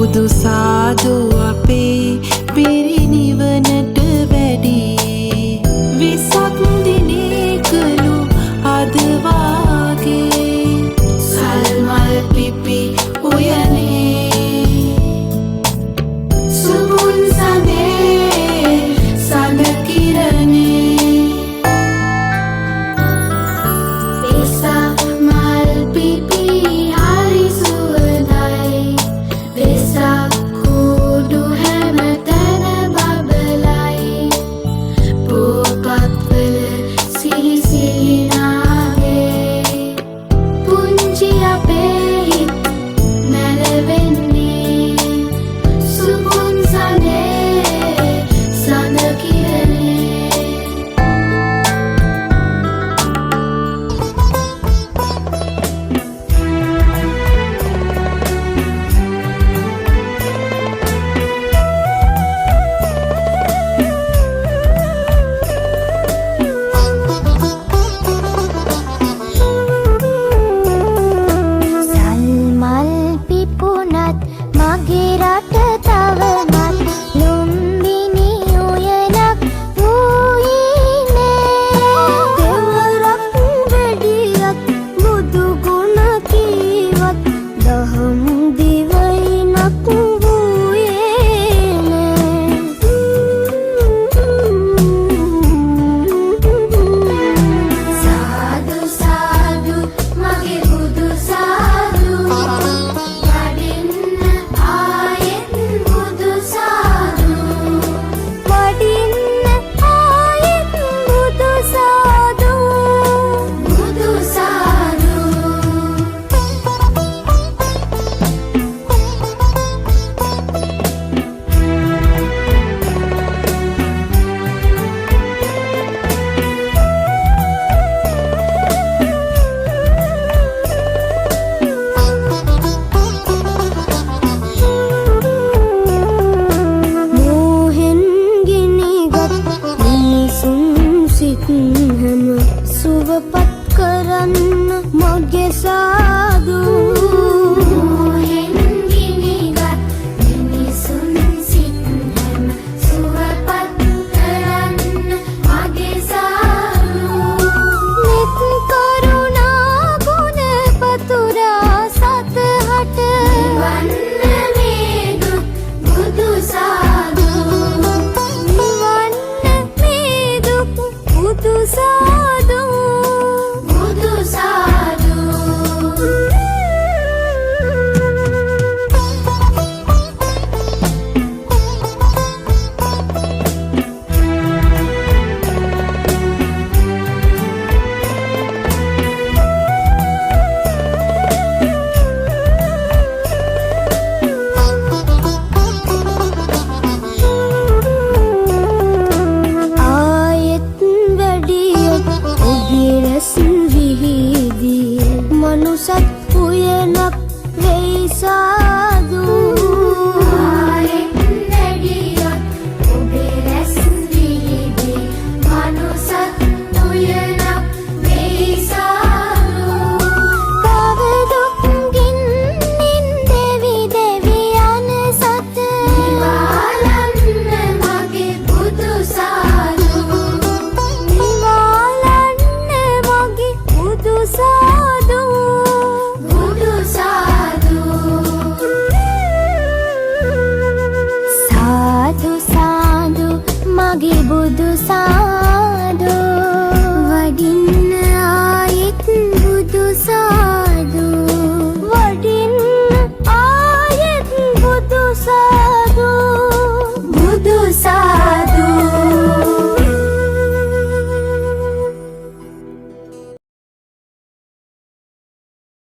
බුදු සාදු අපේ පිරිනිවනට වැඩි විසක් දිනේ කළු අද වාගේ සල්මල් පිපි උයනේ සුමුන් සඳේ සඳ කිරණේ වෙසක් මල් පිපි හරි සුවඳයි වෙසක් කුඩු හැමතැන බබලයි පුවත්පත්වල සිලි සිලි නාගේ පුංචි අපේ හිත් නැලවෙන්නේ සුමුන් සඳේ සඳ කිරණේ සල්මල් පිපුණත් මගේ රට තවමත් ලුම්බිනි උයනක් වූයේ නෑ දෙවරක් වැඩියත් බුදු ගුණ කීවත් දහම් දිවයිනක් වූයේ නෑ සාදු සාදු මගේ බුදු සාදු වඩින්න ආයෙත් බුදු සාදු වඩින්න ආයෙත් බුදු සාදු බුදු සාදු මෝහෙන් ගිනිගත් මිනිසුන් සිත් හැම සුවපත් කරන්න මගේ සාදු මෝහෙන් ගිනිගත් මිනිසුන් සිත් හැම සුවපත් කරන්න මගේ සාදු මෙත් කරුණා ගුණ පතුරා සතහට වන්න මේ දුක් බුදු සාදු නිවන්න මේ දුක් බුදු සාදු බුදු සාදු ආයෙත් වැඩියොත් ඔබේ රැස් විහිදී මනුසත් උයනක් වෙයි සාදු ආයෙත් වැඩියොත් ඔබේ රැස් විහිදී මනුසත් උයනක් වෙයි සාදු තව දුක් ගින්නින් දෙවි දෙවි යන සත නිවාලන්න මගේ බුදු සාදු නිවාලන්න මගේ බුදු සාදු බුදු සාදු සාදු සාදු මගේ බුදු සාදු වඩින්න